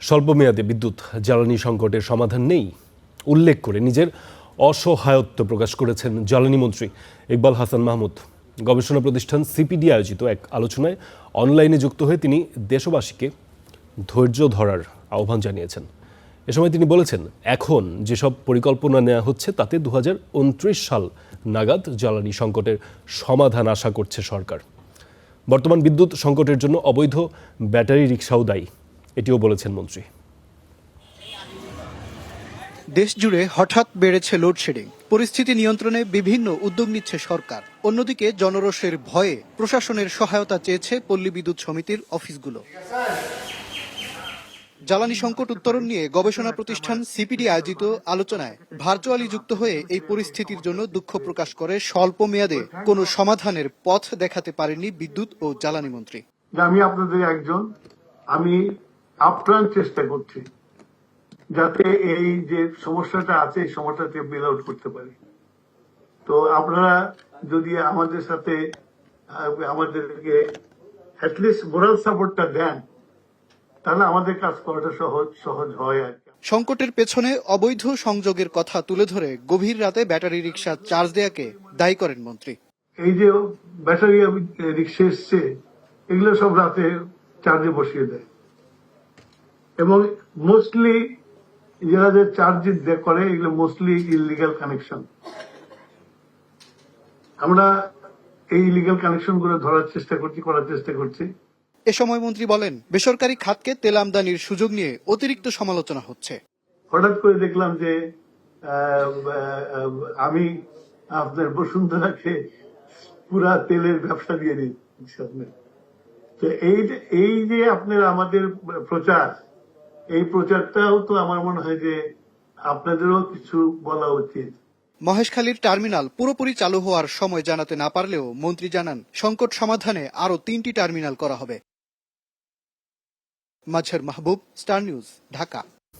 স্বল্পমেয়াদে বিদ্যুৎ জ্বালানি সংকটের সমাধান নেই উল্লেখ করে নিজের অসহায়ত্ব প্রকাশ করেছেন জ্বালানি মন্ত্রী ইকবাল হাসান মাহমুদ। গবেষণা প্রতিষ্ঠান সিপিডি আয়োজিত এক আলোচনায় অনলাইনে যুক্ত হয়ে তিনি দেশবাসীকে ধৈর্য ধরার আহ্বান জানিয়েছেন। এ সময় তিনি বলেছেন, এখন যেসব পরিকল্পনা নেওয়া হচ্ছে তাতে 2029 সাল নাগাদ জ্বালানি সংকটের সমাধান আশা করছে সরকার। বর্তমান বিদ্যুৎ সংকটের জন্য অবৈধ ব্যাটারি রিকশাও দায়ী, এটিও বলেছেন মন্ত্রী। দেশ জুড়ে হঠাৎ বেড়েছে লোডশেডিং। পরিস্থিতি নিয়ন্ত্রণে বিভিন্ন উদ্যোগ নিচ্ছে সরকার। অন্যদিকে জনরোষের ভয়ে প্রশাসনের সহায়তা চেয়েছে পল্লী বিদ্যুৎ সমিতির অফিসগুলো। জ্বালানি সংকট উত্তরণ নিয়ে গবেষণা প্রতিষ্ঠান সিপিডি আয়োজিত আলোচনায় ভার্চুয়ালি যুক্ত হয়ে এই পরিস্থিতির জন্য দুঃখ প্রকাশ করে স্বল্প মেয়াদে কোনো সমাধানের পথ দেখাতে পারেননি বিদ্যুৎ ও জ্বালানি মন্ত্রী। আমি আপনাদের একজন, আমি আপ্রাণ চেষ্টা করছি যাতে এই যে সমস্যাটা আছে এই সমস্যাকে বেল আউট করতে পারি। তো আপনারা যদি আমাদের সাথে আমাদেরকে অ্যাটলিস্ট মোরাল সাপোর্টটা দেন, তাহলে আমাদের কাজ করাটা সহজ হয় আর কি। সংকটের পেছনে অবৈধ সংযোগের কথা তুলে ধরে গভীর রাতে ব্যাটারি রিকশা চার্জ দেয়াকে দায়ী করেন মন্ত্রী। এই যে ব্যাটারি রিক্সা এসছে, এগুলো সব রাতে চার্জে বসিয়ে দেয় এবং মোস্টলি যারা যে চার্জ করে এগুলো মোস্টলি ইলিগাল কানেকশন। আমরা এই ইলিগাল কানেকশন গুলো করার চেষ্টা করছি। এ সময় মন্ত্রী বলেন, বেসরকারি খাতকে তেল আমদানির সুযোগ নিয়ে অতিরিক্ত সমালোচনা হচ্ছে। হঠাৎ করে দেখলাম যে আমি আপনার বসুন্ধরাকে পুরা তেলের ব্যবসা দিয়ে দিচ্ছি। তো এই যে আপনার আমাদের প্রচার, এই প্রচারটাও তো আমার মনে হয় যে আপনাদেরও কিছু বলা উচিত। মহেশখালীর টার্মিনাল পুরোপুরি চালু হওয়ার সময় জানাতে না পারলেও মন্ত্রী জানান, সংকট সমাধানে আরও 3টি টার্মিনাল করা হবে। মাজহার মাহবুব, স্টার নিউজ, ঢাকা।